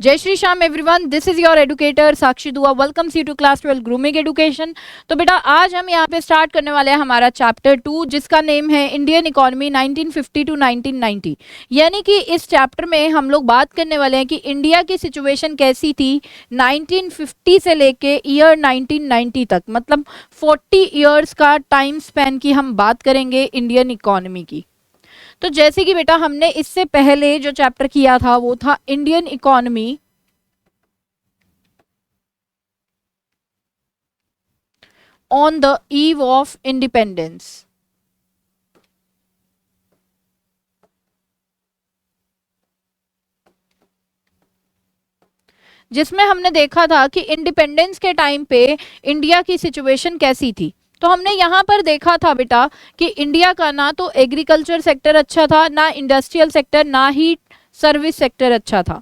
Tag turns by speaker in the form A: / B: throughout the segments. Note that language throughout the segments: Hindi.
A: जय Shri Shyam everyone, this is your educator Sakshi Dua. Welcomes you to class 12 grooming education. तो बेटा आज हम यहाँ पे स्टार्ट करने वाले हैं हमारा चैप्टर 2 जिसका नेम है इंडियन इकोनॉमी 1950 टू 1990। यानी कि इस चैप्टर में हम लोग बात करने वाले हैं कि इंडिया की सिचुएशन कैसी थी 1950 से लेके ईयर 1990 तक, मतलब 40 ईयर्स का टाइम स्पैन की हम बात करेंगे इंडियन इकोनॉमी की। तो जैसे कि बेटा हमने इससे पहले जो चैप्टर किया था वो था Indian economy on the eve of independence, जिसमें हमने देखा था कि इंडिपेंडेंस के टाइम पे इंडिया की सिचुएशन कैसी थी। तो हमने यहाँ पर देखा था बेटा कि इंडिया का ना तो एग्रीकल्चर सेक्टर अच्छा था, ना इंडस्ट्रियल सेक्टर, ना ही सर्विस सेक्टर अच्छा था।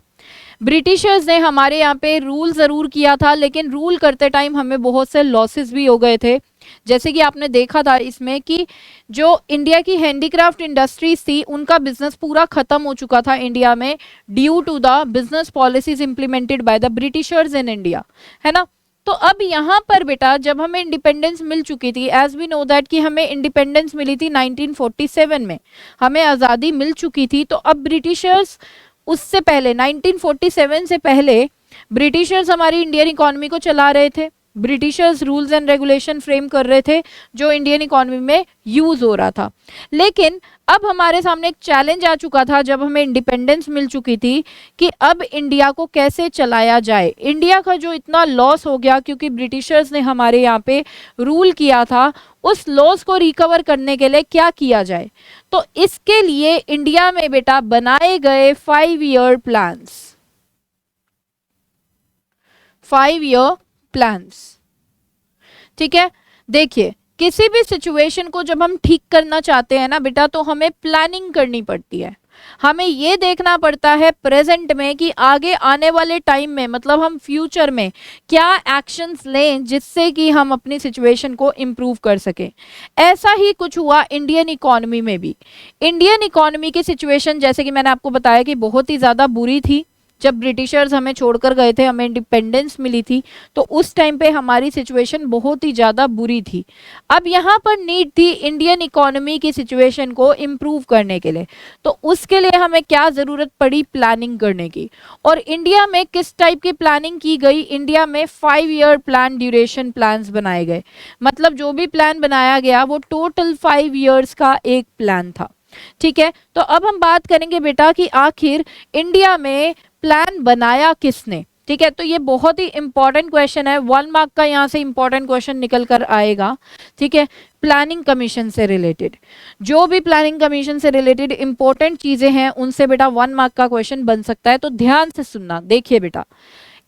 A: ब्रिटिशर्स ने हमारे यहाँ पे रूल ज़रूर किया था, लेकिन रूल करते टाइम हमें बहुत से लॉसेस भी हो गए थे। जैसे कि आपने देखा था इसमें कि जो इंडिया की हैंडीक्राफ्ट इंडस्ट्रीज थी उनका बिजनेस पूरा खत्म हो चुका था इंडिया में, due to the business policies implemented by the Britishers in India, है ना। तो अब यहाँ पर बेटा जब हमें इंडिपेंडेंस मिल चुकी थी, एज वी नो दैट कि हमें इंडिपेंडेंस मिली थी 1947 में, हमें आज़ादी मिल चुकी थी। तो अब ब्रिटिशर्स उससे पहले 1947 से पहले ब्रिटिशर्स हमारी इंडियन इकोनॉमी को चला रहे थे। Britishers rules and regulation frame कर रहे थे जो इंडियन इकोनॉमी में यूज हो रहा था। लेकिन अब हमारे सामने एक चैलेंज आ चुका था जब हमें इंडिपेंडेंस मिल चुकी थी कि अब इंडिया को कैसे चलाया जाए। इंडिया का जो इतना लॉस हो गया क्योंकि ब्रिटिशर्स ने हमारे यहाँ पे रूल किया था, उस लॉस को रिकवर करने के लिए क्या किया जाए। तो इसके लिए इंडिया में बेटा बनाए गए 5 ईयर प्लान्स, 5 ईयर प्लान्स, ठीक है। देखिए किसी भी सिचुएशन को जब हम ठीक करना चाहते हैं ना बेटा, तो हमें प्लानिंग करनी पड़ती है। हमें ये देखना पड़ता है प्रेजेंट में कि आगे आने वाले टाइम में, मतलब हम फ्यूचर में क्या एक्शंस लें जिससे कि हम अपनी सिचुएशन को इम्प्रूव कर सकें। ऐसा ही कुछ हुआ इंडियन इकोनॉमी में भी। इंडियन इकोनॉमी की सिचुएशन जैसे कि मैंने आपको बताया कि बहुत ही ज़्यादा बुरी थी। जब ब्रिटिशर्स हमें छोड़कर गए थे, हमें इंडिपेंडेंस मिली थी, तो उस टाइम पे हमारी सिचुएशन बहुत ही ज़्यादा बुरी थी। अब यहाँ पर नीड थी इंडियन इकोनॉमी की सिचुएशन को इम्प्रूव करने के लिए। तो उसके लिए हमें क्या ज़रूरत पड़ी, प्लानिंग करने की। और इंडिया में किस टाइप की प्लानिंग की गई, इंडिया में 5 ईयर प्लान ड्यूरेशन प्लान्स बनाए गए। मतलब जो भी प्लान बनाया गया वो टोटल 5 ईयर्स का एक प्लान था, ठीक है। तो अब हम बात करेंगे बेटा कि आखिर इंडिया में प्लान बनाया किसने, ठीक है। तो ये बहुत ही इंपॉर्टेंट क्वेश्चन है, 1 मार्क का यहाँ से इंपॉर्टेंट क्वेश्चन निकल कर आएगा, ठीक है। प्लानिंग कमीशन से रिलेटेड जो भी प्लानिंग कमीशन से रिलेटेड इंपॉर्टेंट चीजें हैं उनसे बेटा 1 मार्क का क्वेश्चन बन सकता है। तो ध्यान से सुनना। देखिए बेटा,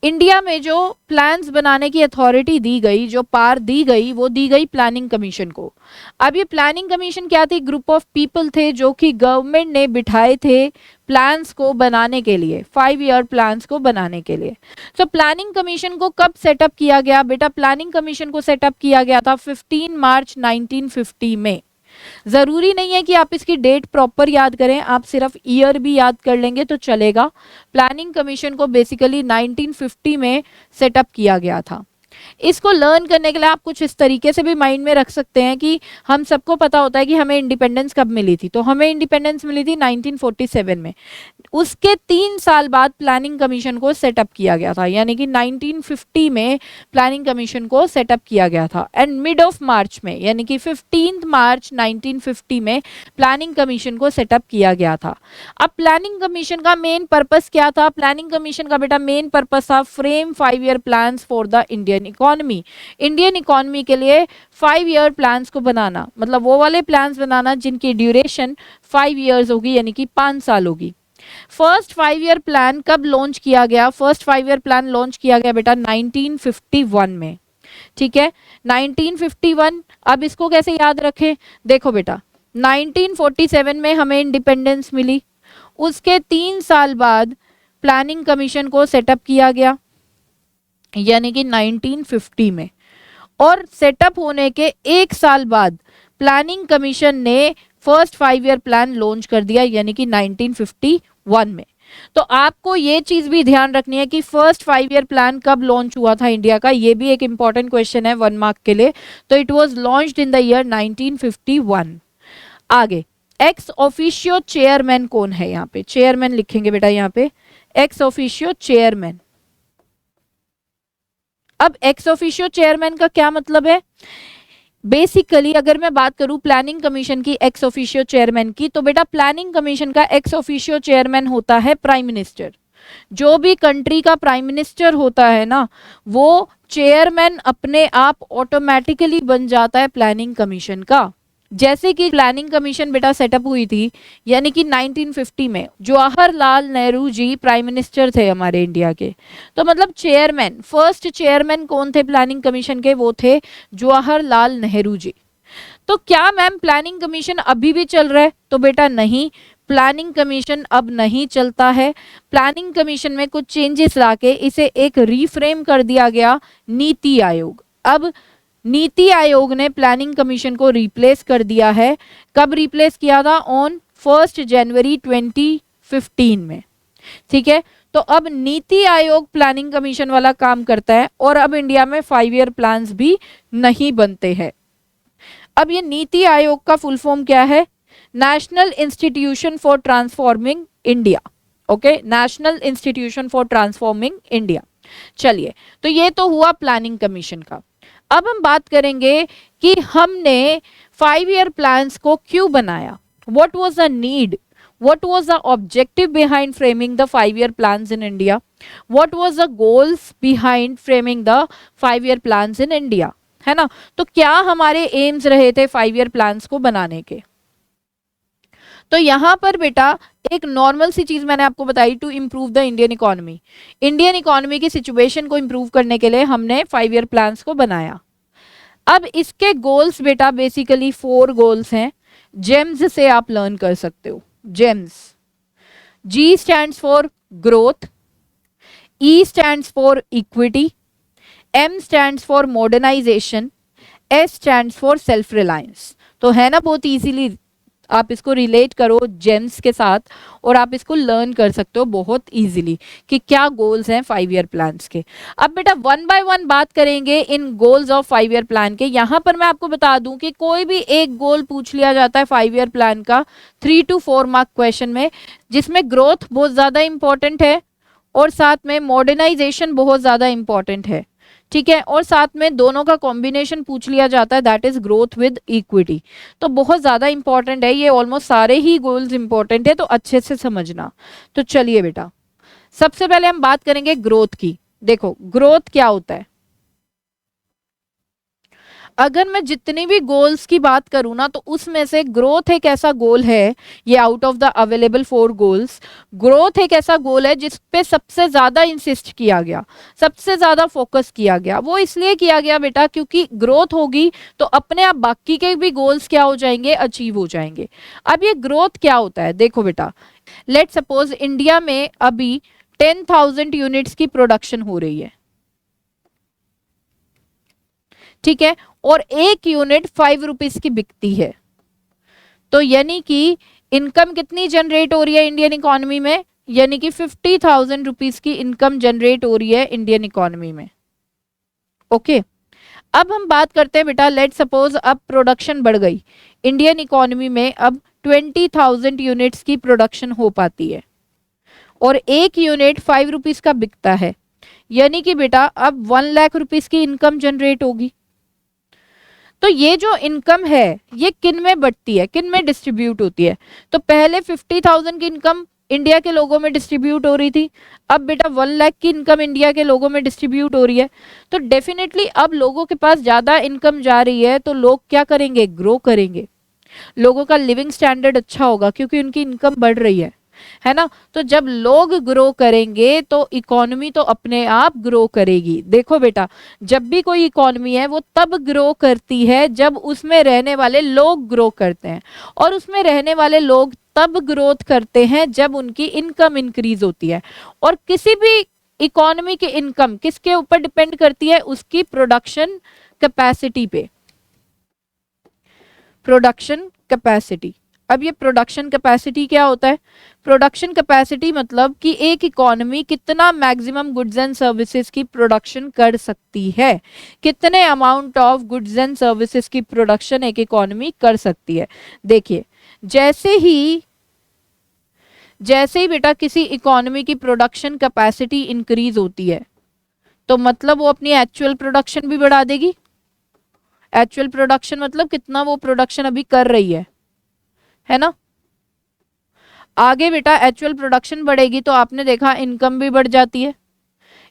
A: इंडिया में जो प्लान्स बनाने की अथॉरिटी दी गई, जो पावर दी गई, वो दी गई प्लानिंग कमीशन को। अब ये प्लानिंग कमीशन क्या थी, ग्रुप ऑफ पीपल थे जो कि गवर्नमेंट ने बिठाए थे प्लान्स को बनाने के लिए, 5 ईयर प्लान्स को बनाने के लिए। तो प्लानिंग कमीशन को कब सेटअप किया गया बेटा, प्लानिंग कमीशन को सेटअप किया गया था 15 मार्च 1950 में। जरूरी नहीं है कि आप इसकी डेट प्रॉपर याद करें, आप सिर्फ ईयर भी याद कर लेंगे तो चलेगा। प्लानिंग कमीशन को बेसिकली 1950 में सेटअप किया गया था। इसको लर्न करने के लिए आप कुछ इस तरीके से भी माइंड में रख सकते हैं कि हम सबको पता होता है कि हमें इंडिपेंडेंस कब मिली थी। तो हमें इंडिपेंडेंस मिली थी 1947 में। उसके 3 साल बाद प्लानिंग कमीशन को सेटअप किया गया था, यानी कि 1950 में प्लानिंग कमीशन को सेटअप किया गया था। एंड मिड ऑफ मार्च में, यानी कि 15 मार्च 1950 में प्लानिंग कमीशन को सेटअप किया गया था। अब प्लानिंग कमीशन का मेन पर्पस क्या था, प्लानिंग कमीशन का बेटा मेन पर्पस था frame 5 year plans for the Indian economy. Indian economy के लिए 5 ईयर प्लान्स को बनाना, मतलब वो वाले प्लान्स बनाना जिनकी ड्यूरेशन 5 ईयर्स होगी, यानी कि 5 साल होगी। फर्स्ट 5 ईयर प्लान कब लॉन्च किया गया, फर्स्ट 5 ईयर प्लान लॉन्च किया गया बेटा 1951 में, ठीक है। 1951। अब इसको कैसे याद रखें, देखो बेटा 1947 में हमें इंडिपेंडेंस मिली, उसके 3 साल बाद प्लानिंग कमीशन को सेटअप किया गया, यानी कि 1950 में। और सेटअप होने के 1 साल बाद प्लानिंग कमीशन ने फर्स्ट 5 ईयर प्लान लॉन्च कर दिया, यानी कि 1951 में। तो आपको ये चीज भी ध्यान रखनी है कि फर्स्ट 5 ईयर प्लान कब लॉन्च हुआ था इंडिया का, ये भी एक इंपॉर्टेंट क्वेश्चन है 1 मार्क के लिए। तो it was launched in the year 1951। आगे, एक्स ऑफिशियो चेयरमैन कौन है? यहाँ पे चेयरमैन लिखेंगे बेटा, यहाँ पे एक्स ऑफिशियो चेयरमैन। अब एक्स ऑफिशियो चेयरमैन का क्या मतलब है? बेसिकली अगर मैं बात करूं प्लानिंग कमीशन की एक्स ऑफिशियो चेयरमैन की, तो बेटा प्लानिंग कमीशन का एक्स ऑफिशियो चेयरमैन होता है प्राइम मिनिस्टर। जो भी कंट्री का प्राइम मिनिस्टर होता है ना, वो चेयरमैन अपने आप ऑटोमेटिकली बन जाता है प्लानिंग कमीशन का। जैसे कि प्लानिंग कमीशन बेटा सेटअप हुई थी, यानी कि 1950 में जवाहरलाल नेहरू जी प्राइम मिनिस्टर थे हमारे इंडिया के। तो मतलब चेयरमैन, फर्स्ट चेयरमैन कौन थे प्लानिंग कमीशन के? वो थे जवाहरलाल नेहरू जी। तो क्या मैम प्लानिंग कमीशन अभी भी चल रहा है? तो बेटा नहीं, प्लानिंग कमीशन अब नहीं चलता है। प्लानिंग कमीशन में कुछ चेंजेस लाके इसे एक रीफ्रेम कर दिया गया नीति आयोग। अब नीति आयोग ने प्लानिंग कमीशन को रिप्लेस कर दिया है। कब रिप्लेस किया था? ऑन 1 जनवरी 2015 में। ठीक है, तो अब नीति आयोग प्लानिंग कमीशन वाला काम करता है और अब इंडिया में 5 ईयर प्लान्स भी नहीं बनते हैं। अब ये नीति आयोग का फुल फॉर्म क्या है? National institution for transforming India. Okay, national institution for transforming India. चलिए, तो ये तो हुआ प्लानिंग कमीशन का। अब हम बात करेंगे कि हमने 5 ईयर प्लान्स को क्यों बनाया। What was the need, what was the objective behind framing the 5 year plans in India, what was the goals behind framing the 5 year plans in India, है ना। तो क्या हमारे एम्स रहे थे 5 ईयर प्लान्स को बनाने के? तो यहां पर बेटा एक नॉर्मल सी चीज मैंने आपको बताई, to improve the Indian economy. Indian economy की सिचुएशन को इम्प्रूव करने के लिए हमने 5 ईयर प्लान्स को बनाया। अब इसके गोल्स बेटा बेसिकली 4 गोल्स हैं। जेम्स से आप लर्न कर सकते हो। Gems, G stands for growth, E stands for equity, M stands for modernisation, S stands for self reliance. तो है ना, बहुत इजीली आप इसको रिलेट करो जेम्स के साथ और आप इसको लर्न कर सकते हो बहुत इजीली कि क्या गोल्स हैं 5 ईयर प्लान्स के। अब बेटा 1 बाय 1 बात करेंगे इन गोल्स ऑफ 5 ईयर प्लान के। यहां पर मैं आपको बता दूं कि कोई भी एक गोल पूछ लिया जाता है 5 ईयर प्लान का 3 to 4 मार्क क्वेश्चन में, जिसमें ग्रोथ बहुत ज्यादा इंपॉर्टेंट है और साथ में मॉडर्नाइजेशन बहुत ज्यादा इंपॉर्टेंट है। ठीक है, और साथ में दोनों का कॉम्बिनेशन पूछ लिया जाता है, that is growth with equity. तो बहुत ज्यादा इंपॉर्टेंट है ये, ऑलमोस्ट सारे ही गोल्स इंपॉर्टेंट है, तो अच्छे से समझना। तो चलिए बेटा, सबसे पहले हम बात करेंगे ग्रोथ की। देखो ग्रोथ क्या होता है। अगर मैं जितनी भी गोल्स की बात करूं ना, तो उसमें से ग्रोथ एक ऐसा गोल है, ये out of the available 4 goals, growth एक ऐसा गोल है जिस पे सबसे ज्यादा इंसिस्ट किया गया, सबसे ज्यादा फोकस किया गया। वो इसलिए किया गया बेटा क्योंकि ग्रोथ होगी तो अपने आप बाकी के भी गोल्स क्या हो जाएंगे, अचीव हो जाएंगे। अब ये ग्रोथ क्या होता है, देखो बेटा, लेट सपोज इंडिया में अभी 10,000 यूनिट्स की प्रोडक्शन हो रही है। ठीक है, और एक यूनिट 5 रुपीज की बिकती है। तो यानी कि इनकम कितनी जनरेट हो रही है इंडियन इकोनॉमी में, यानी कि 50,000 रुपीज की इनकम जनरेट हो रही है इंडियन इकोनॉमी में। ओके, अब हम बात करते हैं बेटा, लेट सपोज अब प्रोडक्शन बढ़ गई इंडियन इकोनॉमी में, अब 20,000 यूनिट्स की प्रोडक्शन हो पाती है और एक यूनिट 5 रुपीज का बिकता है, यानी कि बेटा अब 1 लाख रुपीज की इनकम जनरेट होगी। तो ये जो इनकम है ये किन में बढ़ती है, किन में डिस्ट्रीब्यूट होती है? तो पहले 50,000 की इनकम इंडिया के लोगों में डिस्ट्रीब्यूट हो रही थी, अब बेटा 1 लाख की इनकम इंडिया के लोगों में डिस्ट्रीब्यूट हो रही है। तो डेफिनेटली अब लोगों के पास ज्यादा इनकम जा रही है, तो लोग क्या करेंगे, ग्रो करेंगे। लोगों का लिविंग स्टैंडर्ड अच्छा होगा क्योंकि उनकी इनकम बढ़ रही है ना। तो जब लोग ग्रो करेंगे तो इकोनॉमी तो अपने आप ग्रो करेगी। देखो बेटा, जब भी कोई इकोनॉमी है वो तब ग्रो करती है जब उसमें रहने वाले लोग ग्रो करते हैं, और उसमें रहने वाले लोग तब ग्रोथ करते हैं जब उनकी इनकम इंक्रीज होती है। और किसी भी इकोनॉमी की इनकम किसके ऊपर डिपेंड करती है, उसकी प्रोडक्शन कैपेसिटी पे, प्रोडक्शन कैपेसिटी। अब ये प्रोडक्शन कैपेसिटी क्या होता है? प्रोडक्शन कैपेसिटी मतलब कि एक इकोनॉमी कितना मैक्सिमम गुड्स एंड सर्विसेज की प्रोडक्शन कर सकती है, कितने amount of goods and services की प्रोडक्शन एक इकोनॉमी कर सकती है। देखिए जैसे ही बेटा किसी इकोनॉमी की प्रोडक्शन कैपेसिटी इंक्रीज होती है तो मतलब वो अपनी एक्चुअल प्रोडक्शन भी बढ़ा देगी। एक्चुअल प्रोडक्शन मतलब कितना वो प्रोडक्शन अभी कर रही है ना। आगे बेटा एक्चुअल प्रोडक्शन बढ़ेगी तो आपने देखा इनकम भी बढ़ जाती है,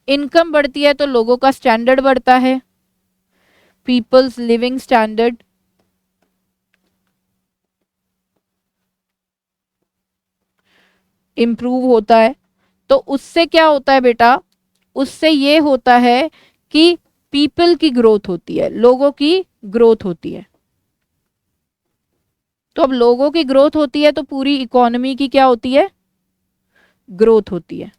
A: इनकम बढ़ती है तो लोगों का स्टैंडर्ड बढ़ता है, पीपल्स लिविंग स्टैंडर्ड इंप्रूव होता है। तो उससे क्या होता है बेटा? उससे ये होता है कि पीपल की ग्रोथ होती है, लोगों की ग्रोथ होती है। तो अब लोगों की ग्रोथ होती है तो पूरी इकोनॉमी की क्या होती है? ग्रोथ होती है।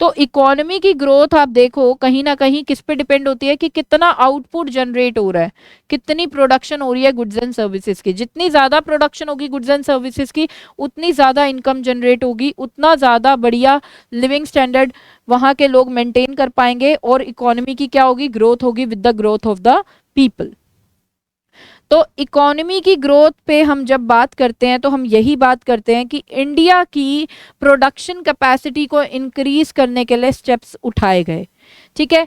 A: तो इकोनॉमी की ग्रोथ आप देखो कहीं ना कहीं किस पे डिपेंड होती है कि कितना आउटपुट जनरेट हो रहा है, कितनी प्रोडक्शन हो रही है गुड्स एंड सर्विसेज की। जितनी ज्यादा प्रोडक्शन होगी गुड्स एंड सर्विसेज की उतनी ज्यादा इनकम जनरेट होगी, उतना ज्यादा बढ़िया लिविंग स्टैंडर्ड वहां के लोग मेंटेन कर पाएंगे और इकोनॉमी की क्या होगी? ग्रोथ होगी with the growth of the people. तो इकोनॉमी की ग्रोथ पे हम जब बात करते हैं तो हम यही बात करते हैं कि इंडिया की प्रोडक्शन कैपेसिटी को इंक्रीज करने के लिए स्टेप्स उठाए गए। ठीक है,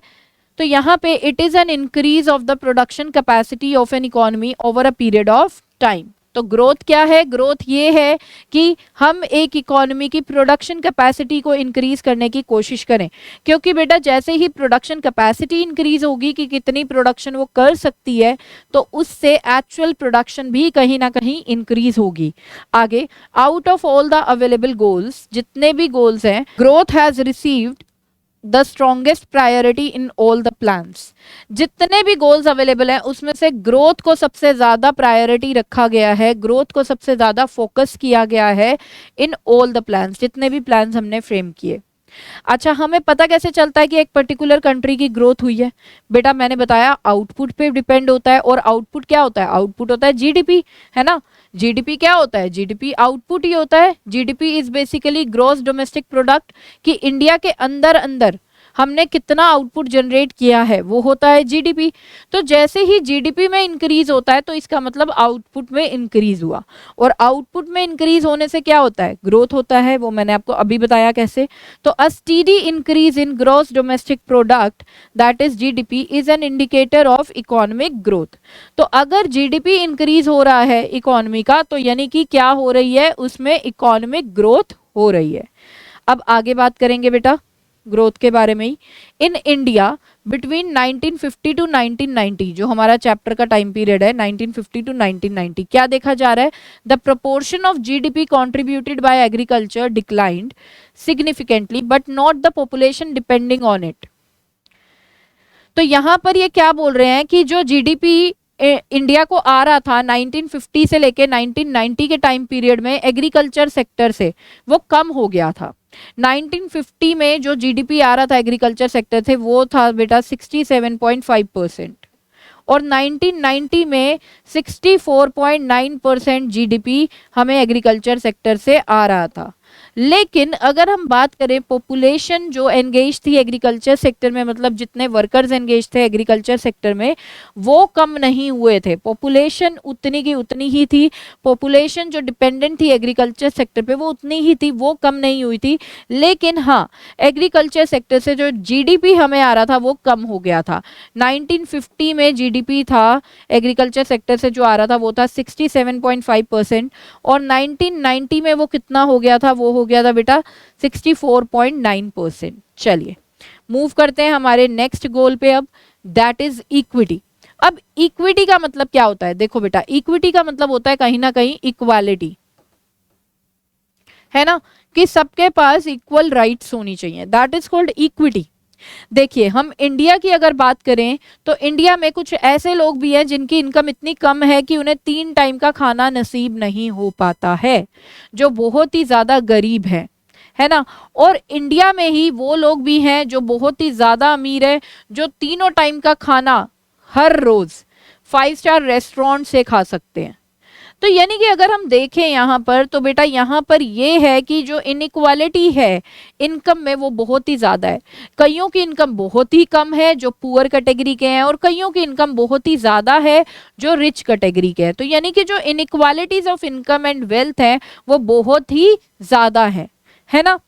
A: तो यहाँ पे it is an increase of the production capacity of an economy over a period of time. तो ग्रोथ क्या है? ग्रोथ ये है कि हम एक इकोनॉमी की प्रोडक्शन कैपेसिटी को इंक्रीज करने की कोशिश करें, क्योंकि बेटा जैसे ही प्रोडक्शन कैपेसिटी इंक्रीज होगी कि कितनी प्रोडक्शन वो कर सकती है तो उससे एक्चुअल प्रोडक्शन भी कहीं ना कहीं इंक्रीज होगी। आगे, out of all the available goals, जितने भी गोल्स हैं, growth has received the strongest priority in all the plans. जितने भी गोल्स अवेलेबल हैं उसमें से ग्रोथ को सबसे ज्यादा प्रायोरिटी रखा गया है, ग्रोथ को सबसे ज्यादा फोकस किया गया है इन ऑल द प्लान्स, जितने भी प्लान्स हमने फ्रेम किए। अच्छा, हमें पता कैसे चलता है कि एक पर्टिकुलर कंट्री की ग्रोथ हुई है? बेटा मैंने बताया आउटपुट पे डिपेंड होता है, और आउटपुट क्या होता है? आउटपुट होता है जीडीपी, है ना। जीडीपी क्या होता है? जीडीपी आउटपुट ही होता है। GDP is basically gross domestic product, कि इंडिया के अंदर अंदर हमने कितना आउटपुट जनरेट किया है वो होता है जीडीपी। तो जैसे ही जीडीपी में इंक्रीज होता है तो इसका मतलब आउटपुट में इंक्रीज हुआ, और आउटपुट में इंक्रीज होने से क्या होता है? ग्रोथ होता है। वो मैंने आपको अभी बताया कैसे। तो a steady increase in gross domestic product that is GDP is an indicator of economic growth. तो अगर जीडीपी इंक्रीज हो रहा है इकोनॉमी का तो यानी कि क्या हो रही है? उसमें इकोनॉमिक ग्रोथ हो रही है। अब आगे बात करेंगे बेटा ग्रोथ के बारे में ही। इन इंडिया बिटवीन 1950 टू 1990, जो हमारा चैप्टर का टाइम पीरियड है 1950 टू 1990, क्या देखा जा रहा है? The proportion of GDP contributed bye agriculture declined significantly but not the population depending on it. तो यहां पर ये क्या बोल रहे हैं कि जो जीडीपी इंडिया को आ रहा था 1950 से लेके 1990 के टाइम पीरियड में एग्रीकल्चर सेक्टर से, वो कम हो गया था। 1950 में जो जीडीपी आ रहा था एग्रीकल्चर सेक्टर से वो था बेटा 67.5%, और 1990 में 64.9% जीडीपी हमें एग्रीकल्चर सेक्टर से आ रहा था। लेकिन अगर हम बात करें पॉपुलेशन जो एंगेज थी एग्रीकल्चर सेक्टर में, मतलब जितने वर्कर्स एंगेज थे एग्रीकल्चर सेक्टर में, वो कम नहीं हुए थे। पॉपुलेशन उतनी की उतनी ही थी। पॉपुलेशन जो डिपेंडेंट थी एग्रीकल्चर सेक्टर पे वो उतनी ही थी, वो कम नहीं हुई थी। लेकिन हाँ, एग्रीकल्चर सेक्टर से जो जीडीपी हमें आ रहा था वो कम हो गया था। 1950 में जीडीपी था एग्रीकल्चर सेक्टर से जो आ रहा था वो था 67.5%, और 1990 में वो कितना हो गया था? वो हो गया था बेटा 64.9%। चलिए मूव करते हैं हमारे नेक्स्ट गोल पे अब, दैट इज इक्विटी। अब इक्विटी का मतलब क्या होता है? देखो बेटा, इक्विटी का मतलब होता है कहीं ना कहीं इक्वालिटी, है ना, कि सबके पास इक्वल राइट्स होनी चाहिए, दैट इज कॉल्ड इक्विटी। देखिए हम इंडिया की अगर बात करें तो इंडिया में कुछ ऐसे लोग भी हैं जिनकी इनकम इतनी कम है कि उन्हें 3 टाइम का खाना नसीब नहीं हो पाता है, जो बहुत ही ज्यादा गरीब है ना। और इंडिया में ही वो लोग भी हैं जो बहुत ही ज्यादा अमीर है, जो 3 टाइम का खाना हर रोज 5 स्टार रेस्टोरेंट से खा सकते हैं। तो तो यानी कि अगर हम देखें यहाँ पर तो बेटा यहाँ पर ये है कि जो इनइक्वालिटी है इनकम में वो बहुत ही ज़्यादा है। कईयों की इनकम बहुत ही कम है जो पुअर कैटेगरी के हैं, और कईयों की इनकम बहुत ही ज़्यादा है जो रिच कैटेगरी के हैं। तो यानी कि जो inequalities of income and wealth है वो बहुत ही ज़्यादा है ना।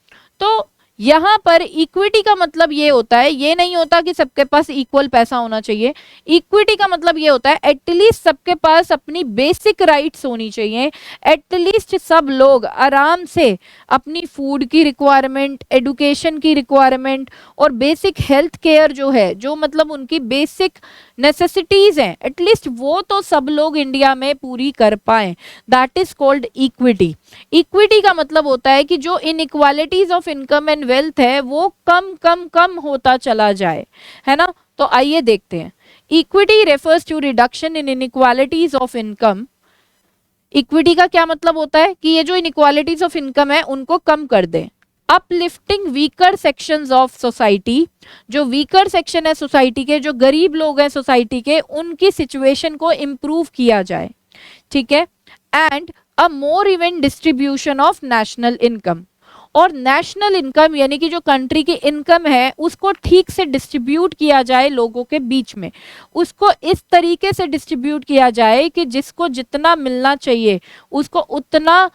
A: तो यहाँ पर इक्विटी का मतलब ये होता है, ये नहीं होता कि सबके पास इक्वल पैसा होना चाहिए। इक्विटी का मतलब ये होता है एटलीस्ट सबके पास अपनी बेसिक राइट्स होनी चाहिए, एटलीस्ट सब लोग आराम से अपनी फूड की रिक्वायरमेंट, एडुकेशन की रिक्वायरमेंट और बेसिक हेल्थ केयर जो है, जो मतलब उनकी बेसिक नेसेसिटीज हैं, एटलीस्ट वो तो सब लोग इंडिया में पूरी कर पाएं। That is called equity. Equity का मतलब होता है कि जो inequalities of income and wealth है वो कम कम कम होता चला जाए, है ना। तो आइए देखते हैं। Equity refers to reduction in inequalities of income. Equity का क्या मतलब होता है कि ये जो इनइक्वालिटीज ऑफ इनकम है उनको कम कर दें। Uplifting weaker sections of society, जो वीकर सेक्शन है सोसाइटी के, जो गरीब लोग हैं सोसाइटी के, उनकी सिचुएशन को इम्प्रूव किया जाए, ठीक है। And a more even distribution of national income, और नेशनल इनकम यानी कि जो कंट्री की इनकम है उसको ठीक से डिस्ट्रीब्यूट किया जाए लोगों के बीच में, उसको इस तरीके से डिस्ट्रीब्यूट किया जाए कि जिसको जितना मिलना चाहिए उसको उतना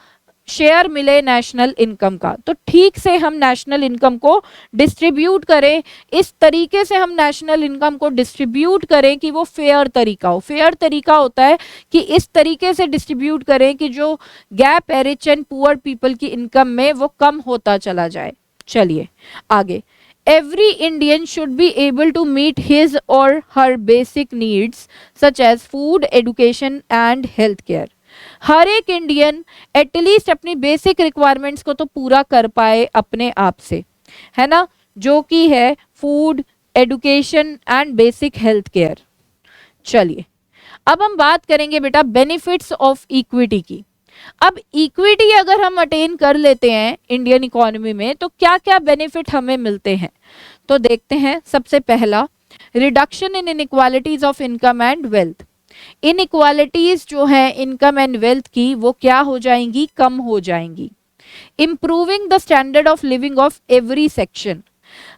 A: शेयर मिले नेशनल इनकम का। तो ठीक से हम नेशनल इनकम को डिस्ट्रीब्यूट करें, इस तरीके से हम नेशनल इनकम को डिस्ट्रीब्यूट करें कि वो फेयर तरीका हो। फेयर तरीका होता है कि इस तरीके से डिस्ट्रीब्यूट करें कि जो गैप है रिच एंड पुअर पीपल की इनकम में वो कम होता चला जाए। चलिए आगे। Every Indian should be able to meet his or her basic needs such as food, education and healthcare. हर एक इंडियन एटलीस्ट अपनी बेसिक रिक्वायरमेंट्स को तो पूरा कर पाए अपने आप से, है ना, जो कि है food, education and basic health care. चलिए अब हम बात करेंगे बेटा बेनिफिट्स ऑफ इक्विटी की। अब इक्विटी अगर हम अटेन कर लेते हैं इंडियन इकोनॉमी में तो क्या क्या बेनिफिट हमें मिलते हैं, तो देखते हैं। सबसे पहला, reduction in inequalities of income and wealth. Inequalities जो है इनकम एंड वेल्थ की वो क्या हो जाएंगी, कम हो जाएंगी। Improving the standard of living of every section,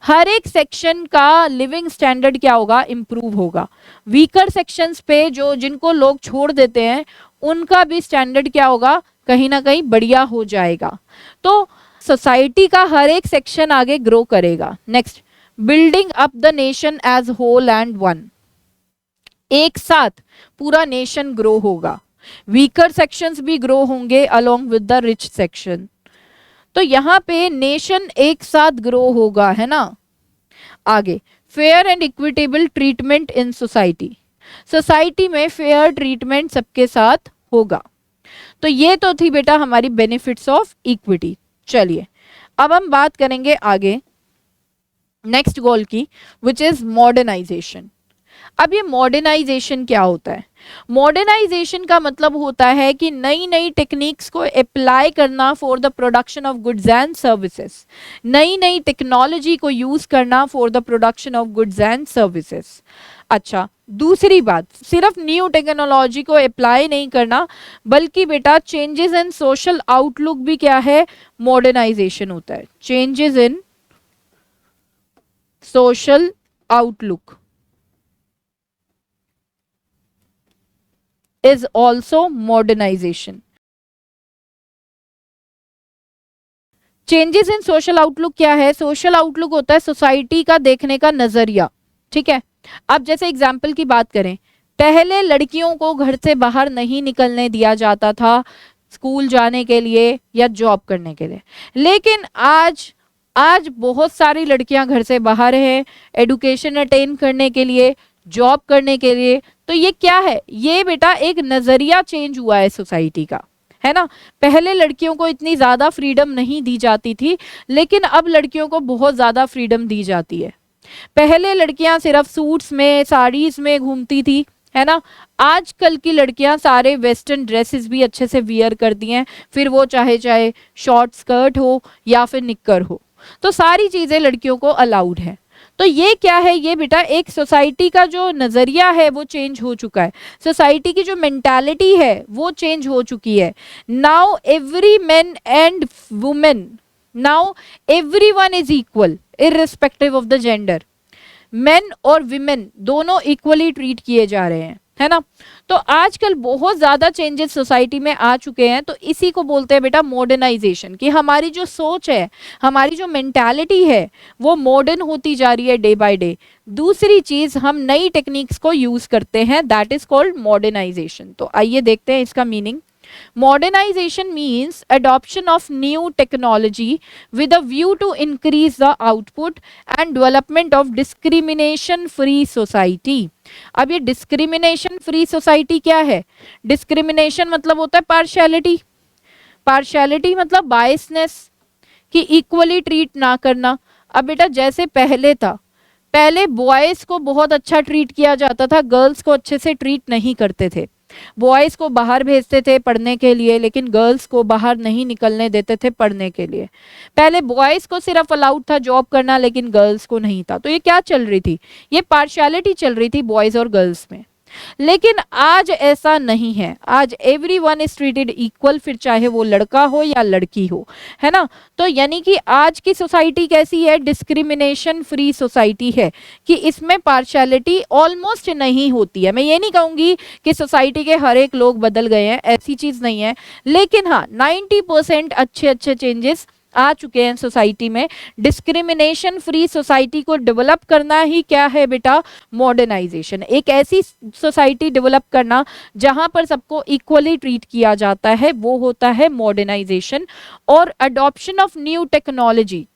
A: हर एक सेक्शन का लिविंग स्टैंडर्ड क्या होगा, इंप्रूव होगा। वीकर सेक्शंस पे जो जिनको लोग छोड़ देते हैं उनका भी स्टैंडर्ड क्या होगा, कहीं ना कहीं बढ़िया हो जाएगा। तो सोसाइटी का हर एक सेक्शन आगे ग्रो करेगा। Next, building up the nation as whole and one, एक साथ पूरा नेशन ग्रो होगा। वीकर सेक्शंस भी ग्रो होंगे along with the rich section. तो यहाँ पे नेशन एक साथ ग्रो होगा, है ना। आगे, fair and equitable treatment in society, society में फेयर ट्रीटमेंट सबके साथ होगा। तो ये तो थी बेटा हमारी बेनिफिट्स ऑफ इक्विटी। चलिए अब हम बात करेंगे आगे नेक्स्ट गोल की, विच इज मॉडर्नाइजेशन। अब ये मॉडर्नाइजेशन क्या होता है? मॉडर्नाइजेशन का मतलब होता है कि नई नई टेक्निक्स को अप्लाई करना for the production of goods and services, नई नई टेक्नोलॉजी को यूज करना for the production of goods and services. अच्छा, दूसरी बात, सिर्फ न्यू टेक्नोलॉजी को अप्लाई नहीं करना बल्कि बेटा चेंजेस इन सोशल आउटलुक भी क्या है, मॉडर्नाइजेशन होता है। Changes in social outlook is also modernization. Changes in social outlook क्या है? सोशल आउटलुक होता है सोसाइटी का देखने का नजरिया, ठीक है। अब जैसे एग्जाम्पल की बात करें, पहले लड़कियों को घर से बाहर नहीं निकलने दिया जाता था स्कूल जाने के लिए या जॉब करने के लिए, लेकिन आज बहुत सारी लड़कियां घर से बाहर हैं एडुकेशन अटेन करने के लिए, जॉब करने के लिए। तो ये क्या है? ये बेटा एक नजरिया चेंज हुआ है सोसाइटी का, है ना। पहले लड़कियों को इतनी ज्यादा फ्रीडम नहीं दी जाती थी, लेकिन अब लड़कियों को बहुत ज्यादा फ्रीडम दी जाती है। पहले लड़कियां सिर्फ सूट्स में, साड़ीज में घूमती थी, है ना। आजकल की लड़कियां सारे वेस्टर्न ड्रेसेस भी अच्छे से वियर करती हैं, फिर वो चाहे शॉर्ट स्कर्ट हो या फिर निक्कर हो, तो सारी चीजें लड़कियों को अलाउड है। तो ये क्या है, ये बेटा एक सोसाइटी का जो नजरिया है वो चेंज हो चुका है, सोसाइटी की जो मेंटालिटी है वो चेंज हो चुकी है। Now every man and women, now everyone is equal irrespective of the gender. Main और विमेन दोनों इक्वली ट्रीट किए जा रहे हैं, है ना। तो आजकल बहुत ज्यादा चेंजेस सोसाइटी में आ चुके हैं, तो इसी को बोलते हैं बेटा मॉडर्नाइजेशन, कि हमारी जो सोच है, हमारी जो मेंटालिटी है वो मॉडर्न होती जा रही है डे बाय डे। दूसरी चीज, हम नई टेक्निक्स को यूज करते हैं, दैट इज कॉल्ड मॉडर्नाइजेशन। तो आइए देखते हैं इसका meaning. Modernization means adoption of new technology with a view to increase the output and development of discrimination free society। अब ये डिस्क्रिमिनेशन फ्री सोसाइटी क्या है? डिस्क्रिमिनेशन मतलब होता है पार्शियलिटी, पार्शियलिटी मतलब बायसनेस, कि इक्वली ट्रीट ना करना। अब बेटा जैसे पहले था, पहले बॉयज को बहुत अच्छा ट्रीट किया जाता था, गर्ल्स को अच्छे से ट्रीट नहीं करते थे। बॉयज को बाहर भेजते थे पढ़ने के लिए, लेकिन गर्ल्स को बाहर नहीं निकलने देते थे पढ़ने के लिए। पहले बॉयज को सिर्फ अलाउड था जॉब करना, लेकिन गर्ल्स को नहीं था। तो ये क्या चल रही थी? ये पार्शियलिटी चल रही थी बॉयज और गर्ल्स में। लेकिन आज ऐसा नहीं है, आज एवरीवन इज ट्रीटेड इक्वल, फिर चाहे वो लड़का हो या लड़की हो, है ना। तो यानी कि आज की सोसाइटी कैसी है? डिस्क्रिमिनेशन फ्री सोसाइटी है, कि इसमें पार्शियलिटी ऑलमोस्ट नहीं होती है। मैं ये नहीं कहूंगी कि सोसाइटी के हर एक लोग बदल गए हैं, ऐसी चीज नहीं है, लेकिन हाँ 90% अच्छे अच्छे चेंजेस आ चुके हैं सोसाइटी में। डिस्क्रिमिनेशन फ्री सोसाइटी को डेवलप करना ही क्या है बेटा? मॉडर्नाइजेशन। एक ऐसी सोसाइटी डेवलप करना जहां पर सबको इक्वली ट्रीट किया जाता है, वो होता है मॉडर्नाइजेशन। और अडॉप्शन ऑफ न्यू टेक्नोलॉजी,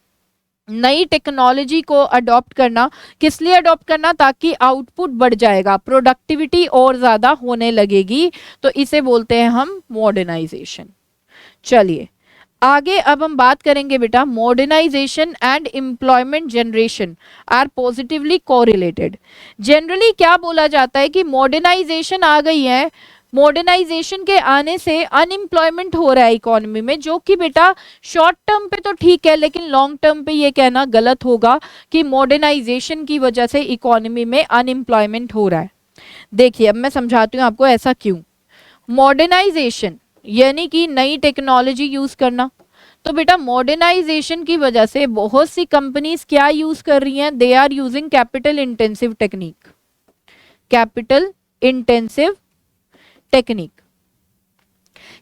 A: नई टेक्नोलॉजी को अडॉप्ट करना, किस लिए अडॉप्ट करना? ताकि आउटपुट बढ़ जाएगा, प्रोडक्टिविटी और ज्यादा होने लगेगी, तो इसे बोलते हैं हम मॉडर्नाइजेशन। चलिए आगे अब हम बात करेंगे बेटा, modernisation and employment generation are positively correlated. Generally क्या बोला जाता है कि मॉडर्नाइजेशन आ गई है, मॉडर्नाइजेशन के आने से अनएम्प्लॉयमेंट हो रहा है इकोनॉमी में, जो कि बेटा शॉर्ट टर्म पे तो ठीक है, लेकिन लॉन्ग टर्म पे ये कहना गलत होगा कि मॉडर्नाइजेशन की वजह से इकोनॉमी में अनएम्प्लॉयमेंट हो रहा है। देखिए अब मैं समझाती हूँ आपको ऐसा क्यों। मॉडर्नाइजेशन यानी कि नई टेक्नोलॉजी यूज करना, तो बेटा मॉडर्नाइजेशन की वजह से बहुत सी कंपनीज क्या यूज कर रही हैं? They are using capital intensive technique. Capital intensive technique,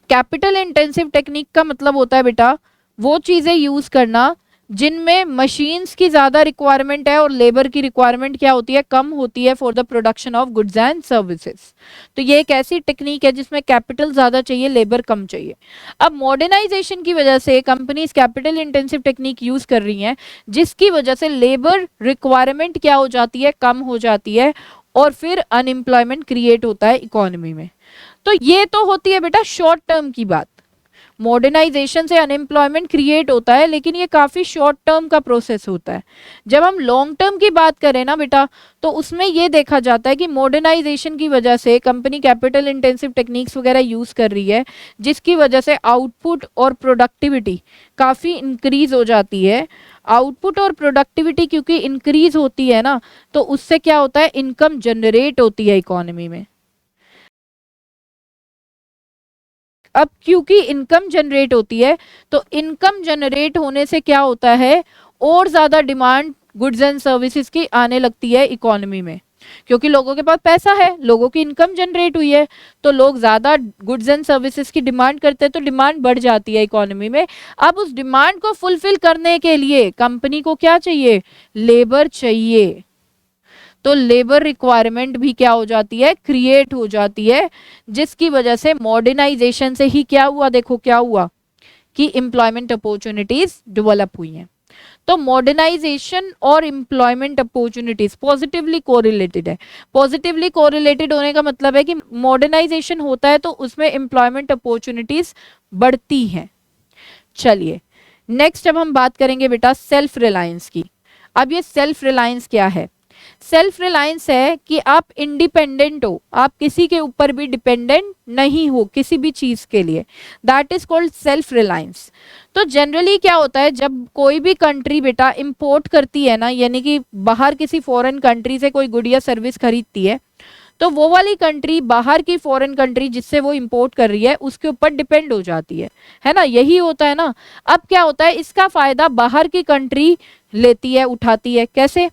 A: capital intensive technique का मतलब होता है बेटा वो चीजें यूज करना जिनमें मशीन्स की ज्यादा रिक्वायरमेंट है और लेबर की रिक्वायरमेंट क्या होती है? कम होती है for the production of goods and services. तो ये एक ऐसी टेक्निक है जिसमें कैपिटल ज्यादा चाहिए, लेबर कम चाहिए। अब मॉडर्नाइजेशन की वजह से companies capital intensive technique use कर रही हैं, जिसकी वजह से लेबर रिक्वायरमेंट क्या हो जाती है? कम हो जाती है, और फिर अनएम्प्लॉयमेंट क्रिएट होता है इकोनॉमी में। तो ये तो होती है बेटा शॉर्ट टर्म की बात, मॉडर्नाइजेशन से अनएम्प्लॉयमेंट क्रिएट होता है, लेकिन ये काफी शॉर्ट टर्म का प्रोसेस होता है। जब हम लॉन्ग टर्म की बात करें ना बेटा, तो उसमें ये देखा जाता है कि मॉडर्नाइजेशन की वजह से कंपनी कैपिटल इंटेंसिव टेक्निक्स वगैरह यूज कर रही है, जिसकी वजह से आउटपुट और प्रोडक्टिविटी काफी इंक्रीज हो जाती है। आउटपुट और प्रोडक्टिविटी क्योंकि इंक्रीज होती है ना, तो उससे क्या होता है? इनकम जनरेट होती है इकोनॉमी में। अब क्योंकि इनकम जनरेट होती है, तो इनकम जनरेट होने से क्या होता है? और ज्यादा डिमांड गुड्स एंड सर्विसेज की आने लगती है इकोनॉमी में, क्योंकि लोगों के पास पैसा है, लोगों की इनकम जनरेट हुई है, तो लोग ज्यादा गुड्स एंड सर्विसेज की डिमांड करते हैं, तो डिमांड बढ़ जाती है इकोनॉमी में। अब उस डिमांड को फुलफिल करने के लिए कंपनी को क्या चाहिए? लेबर चाहिए। तो लेबर रिक्वायरमेंट भी क्या हो जाती है? क्रिएट हो जाती है, जिसकी वजह से मॉडर्नाइजेशन से ही क्या हुआ? देखो क्या हुआ कि एम्प्लॉयमेंट अपॉर्चुनिटीज डेवलप हुई हैं। तो मॉडर्नाइजेशन और एम्प्लॉयमेंट अपॉर्चुनिटीज पॉजिटिवली कोरिलेटेड है। पॉजिटिवली कोरिलेटेड होने का मतलब है कि मॉडर्नाइजेशन होता है तो उसमें एम्प्लॉयमेंट अपॉर्चुनिटीज बढ़ती हैं। चलिए नेक्स्ट अब हम बात करेंगे बेटा सेल्फ रिलायंस की। अब ये सेल्फ रिलायंस क्या है? सेल्फ रिलायंस है कि आप इंडिपेंडेंट हो, आप किसी के ऊपर भी डिपेंडेंट नहीं हो किसी भी चीज के लिए, that is called self reliance. तो जनरली क्या होता है, जब कोई भी कंट्री बेटा इंपोर्ट करती है ना, यानी कि बाहर किसी फॉरेन कंट्री से कोई गुड या सर्विस खरीदती है, तो वो वाली कंट्री बाहर की फॉरेन कंट्री जिससे वो इंपोर्ट कर रही है उसके ऊपर डिपेंड हो जाती है ना, यही होता है ना। अब क्या होता है, इसका फायदा बाहर की कंट्री लेती है, उठाती है, कैसे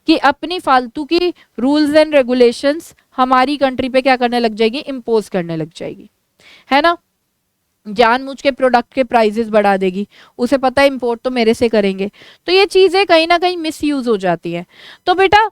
A: कि अपनी फालतू की रूल्स एंड रेगुलेशंस हमारी कंट्री पे क्या करने लग जाएगी, इम्पोज करने लग जाएगी, है ना। जानबूझ के प्रोडक्ट के प्राइसेस बढ़ा देगी, उसे पता है इंपोर्ट तो मेरे से करेंगे, तो ये चीजें कहीं ना कहीं मिसयूज हो जाती है। तो बेटा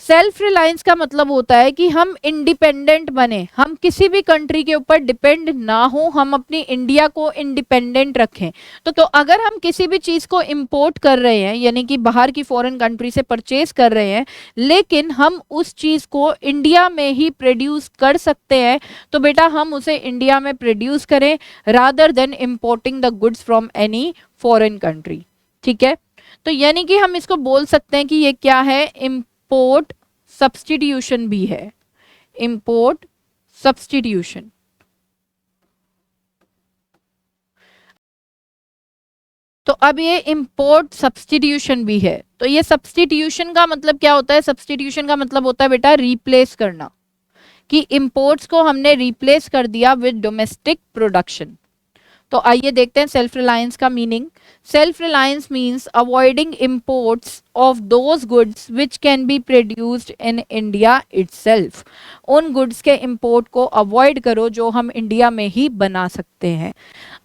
A: सेल्फ रिलायंस का मतलब होता है कि हम इंडिपेंडेंट बने, हम किसी भी कंट्री के ऊपर डिपेंड ना हो, हम अपनी इंडिया को इंडिपेंडेंट रखें। तो अगर हम किसी भी चीज को इंपोर्ट कर रहे हैं, यानी कि बाहर की फॉरेन कंट्री से परचेज कर रहे हैं, लेकिन हम उस चीज को इंडिया में ही प्रोड्यूस कर सकते हैं, तो बेटा हम उसे इंडिया में प्रोड्यूस करें rather than importing the goods from any foreign country. ठीक है, तो यानी कि हम इसको बोल सकते हैं कि ये क्या है, इंपोर्ट सब्स्टिट्यूशन भी है, इंपोर्ट सब्स्टिट्यूशन। तो अब ये इंपोर्ट सब्स्टिट्यूशन भी है। तो ये सब्स्टिट्यूशन का मतलब क्या होता है, सब्स्टिट्यूशन का मतलब होता है बेटा रिप्लेस करना, कि इंपोर्ट्स को हमने रिप्लेस कर दिया विद डोमेस्टिक प्रोडक्शन। तो आइए देखते हैं सेल्फ रिलायंस का meaning. Self reliance means avoiding imports of those goods which can be produced in India itself. उन गुड्स के इंपोर्ट को अवॉइड करो जो हम इंडिया में ही बना सकते हैं।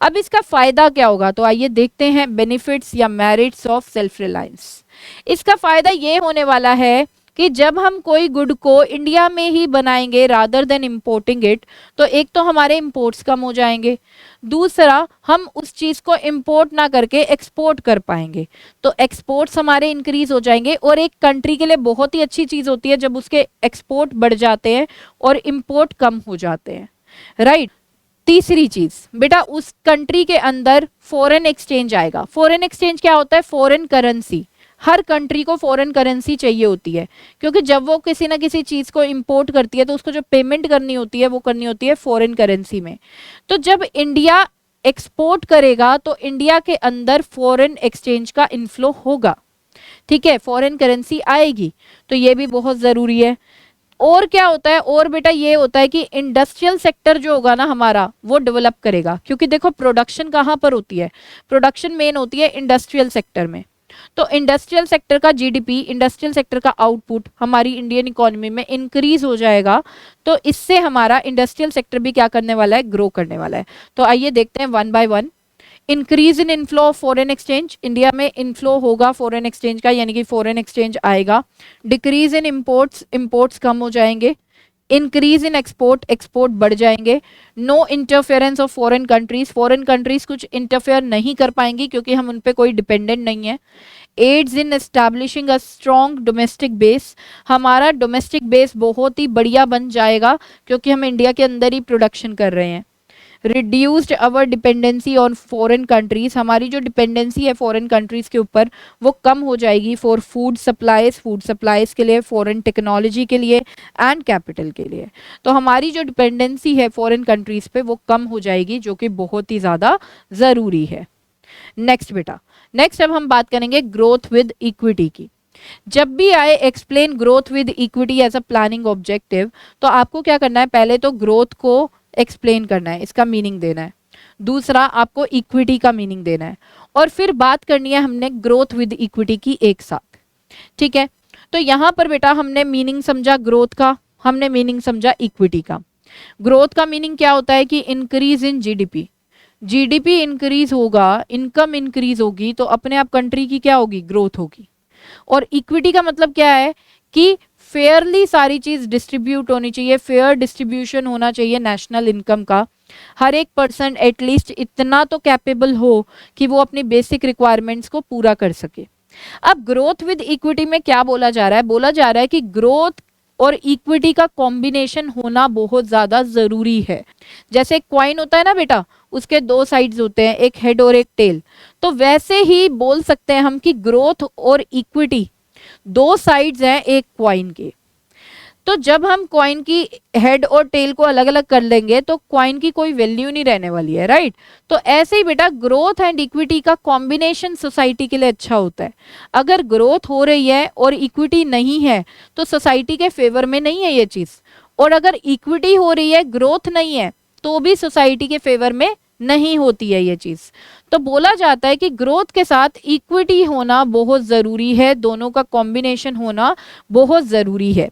A: अब इसका फायदा क्या होगा, तो आइए देखते हैं बेनिफिट्स या मेरिट्स ऑफ सेल्फ रिलायंस। इसका फायदा ये होने वाला है कि जब हम कोई गुड को इंडिया में ही बनाएंगे रादर देन इंपोर्टिंग इट, तो एक तो हमारे इंपोर्ट्स कम हो जाएंगे, दूसरा हम उस चीज को इंपोर्ट ना करके एक्सपोर्ट कर पाएंगे, तो एक्सपोर्ट्स हमारे इंक्रीज हो जाएंगे। और एक कंट्री के लिए बहुत ही अच्छी चीज होती है जब उसके एक्सपोर्ट बढ़ जाते हैं और इंपोर्ट कम हो जाते हैं, राइट। तीसरी चीज बेटा, उस कंट्री के अंदर फॉरेन एक्सचेंज आएगा। फॉरेन एक्सचेंज क्या होता है, फॉरेन करेंसी। हर कंट्री को फॉरेन करेंसी चाहिए होती है, क्योंकि जब वो किसी ना किसी चीज को इंपोर्ट करती है तो उसको जो पेमेंट करनी होती है वो करनी होती है फॉरेन करेंसी में। तो जब इंडिया एक्सपोर्ट करेगा तो इंडिया के अंदर फॉरेन एक्सचेंज का इनफ्लो होगा, ठीक है, फॉरेन करेंसी आएगी, तो ये भी बहुत जरूरी है। और क्या होता है, और बेटा ये होता है कि इंडस्ट्रियल सेक्टर जो होगा ना हमारा वो डेवलप करेगा, क्योंकि देखो प्रोडक्शन कहाँ पर होती है, प्रोडक्शन मेन होती है इंडस्ट्रियल सेक्टर में। तो इंडस्ट्रियल सेक्टर का जीडीपी, इंडस्ट्रियल सेक्टर का आउटपुट हमारी इंडियन इकोनॉमी में इंक्रीज हो जाएगा, तो इससे हमारा इंडस्ट्रियल सेक्टर भी क्या करने वाला है, ग्रो करने वाला है। तो आइए देखते हैं one by one. Increase in inflow of foreign exchange, India में इनफ्लो होगा फॉरेन एक्सचेंज का, यानी कि फॉरेन एक्सचेंज आएगा। डिक्रीज इन इंपोर्ट्स, इंपोर्ट्स कम हो जाएंगे। इंक्रीज इन एक्सपोर्ट, एक्सपोर्ट बढ़ जाएंगे। No interference of foreign countries, foreign countries कुछ इंटरफेयर नहीं कर पाएंगी क्योंकि हम उन पे कोई डिपेंडेंट नहीं है। Aids in establishing a strong domestic base, हमारा डोमेस्टिक बेस बहुत ही बढ़िया बन जाएगा क्योंकि हम इंडिया के अंदर ही प्रोडक्शन कर रहे हैं। Reduced our dependency on foreign countries, हमारी जो डिपेंडेंसी है फॉरेन कंट्रीज के ऊपर वो कम हो जाएगी। फॉर फूड सप्लाईज के लिए, फॉरेन टेक्नोलॉजी के लिए एंड कैपिटल के लिए, तो हमारी जो डिपेंडेंसी है फॉरेन कंट्रीज पे वो कम हो जाएगी, जो कि बहुत ही ज़्यादा ज़रूरी है। नेक्स्ट बेटा, नेक्स्ट अब हम बात करेंगे ग्रोथ विद इक्विटी की। जब भी आए explain growth with equity as a planning objective, तो आपको क्या करना है, पहले तो ग्रोथ को एक्सप्लेन करना है, इसका मीनिंग देना है। दूसरा आपको इक्विटी का मीनिंग देना है, और फिर बात करनी है हमने ग्रोथ विद इक्विटी की एक साथ, ठीक है। तो यहां पर बेटा हमने मीनिंग समझा ग्रोथ का, हमने मीनिंग समझा इक्विटी का। ग्रोथ का मीनिंग क्या होता है कि increase in GDP, GDP increase होगा, इनकम इंक्रीज होगी, तो अपने आप कंट्री की क्या होगी, ग्रोथ होगी। और इक्विटी का मतलब क्या है कि फेयरली सारी चीज डिस्ट्रीब्यूट होनी चाहिए, फेयर डिस्ट्रीब्यूशन होना चाहिए नेशनल इनकम का। हर एक पर्सन एटलीस्ट इतना तो कैपेबल हो कि वो अपनी बेसिक रिक्वायरमेंट्स को पूरा कर सके। अब ग्रोथ विद इक्विटी में क्या बोला जा रहा है, बोला जा रहा है कि ग्रोथ और इक्विटी का कॉम्बिनेशन होना बहुत ज्यादा जरूरी है। जैसे क्वाइन होता है ना बेटा, उसके दो साइड्स होते हैं, एक हेड और एक टेल, तो वैसे ही बोल सकते हैं हम कि ग्रोथ और इक्विटी दो साइड्स हैं एक कॉइन के। तो जब हम कॉइन की हेड और टेल को अलग अलग कर लेंगे तो कॉइन की कोई वैल्यू नहीं रहने वाली है, राइट। तो ऐसे ही बेटा ग्रोथ एंड इक्विटी का कॉम्बिनेशन सोसाइटी के लिए अच्छा होता है। अगर ग्रोथ हो रही है और इक्विटी नहीं है तो सोसाइटी के फेवर में नहीं है ये चीज, और अगर इक्विटी हो रही है ग्रोथ नहीं है तो भी सोसाइटी के फेवर में नहीं होती है ये चीज। तो बोला जाता है कि ग्रोथ के साथ इक्विटी होना बहुत जरूरी है, दोनों का कॉम्बिनेशन होना बहुत जरूरी है।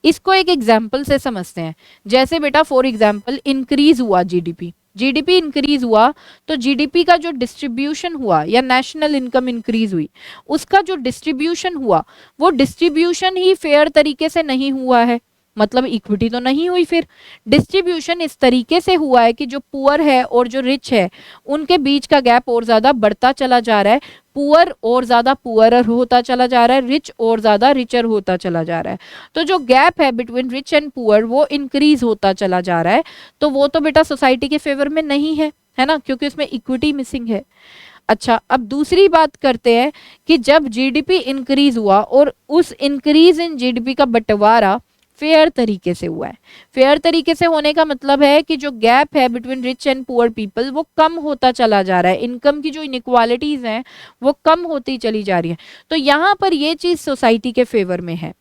A: इसको एक एग्जाम्पल से समझते हैं। जैसे बेटा फॉर एग्जाम्पल इंक्रीज हुआ जीडीपी, जीडीपी इंक्रीज हुआ तो जीडीपी का जो डिस्ट्रीब्यूशन हुआ या नेशनल इनकम इंक्रीज हुई, उसका जो डिस्ट्रीब्यूशन हुआ वो डिस्ट्रीब्यूशन ही फेयर तरीके से नहीं हुआ है, मतलब इक्विटी तो नहीं हुई। फिर डिस्ट्रीब्यूशन इस तरीके से हुआ है कि जो पुअर है और जो रिच है उनके बीच का गैप और ज्यादा बढ़ता चला जा रहा है, पुअर और ज्यादा पुअरर होता चला जा रहा है, रिच और ज्यादा रिचर होता चला जा रहा है। तो जो गैप है बिटवीन रिच एंड पुअर वो इंक्रीज होता चला जा रहा है। तो वो तो बेटा सोसाइटी के फेवर में नहीं है ना, क्योंकि उसमें इक्विटी मिसिंग है। अच्छा, अब दूसरी बात करते हैं कि जब जीडीपी इंक्रीज हुआ और उस इंक्रीज इन जीडीपी का बंटवारा फेयर तरीके से हुआ है। फेयर तरीके से होने का मतलब है कि जो गैप है between rich and poor people वो कम होता चला जा रहा है, इनकम की जो इनइक्वालिटीज हैं वो कम होती चली जा रही है। तो यहाँ पर ये चीज सोसाइटी के फेवर में है।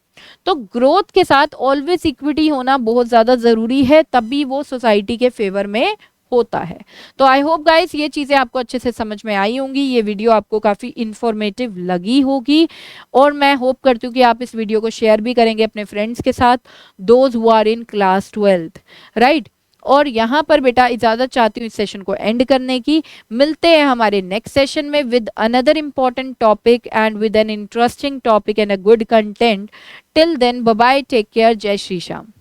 A: तो ग्रोथ के साथ ऑलवेज इक्विटी होना बहुत ज्यादा जरूरी है, तभी वो सोसाइटी के फेवर में होता है। तो आई होप गाइस ये चीजें आपको अच्छे से समझ में आई होंगी, ये वीडियो आपको काफी इंफॉर्मेटिव लगी होगी, और मैं होप करती हूँ कि आप इस वीडियो को शेयर भी करेंगे अपने फ्रेंड्स के साथ, those who are in class 12th, right. और यहाँ पर बेटा इजाजत चाहती हूँ इस सेशन को एंड करने की। मिलते हैं हमारे नेक्स्ट सेशन में with another important topic and with an interesting topic and a good content. Till then bye bye, take care, जय श्री श्याम।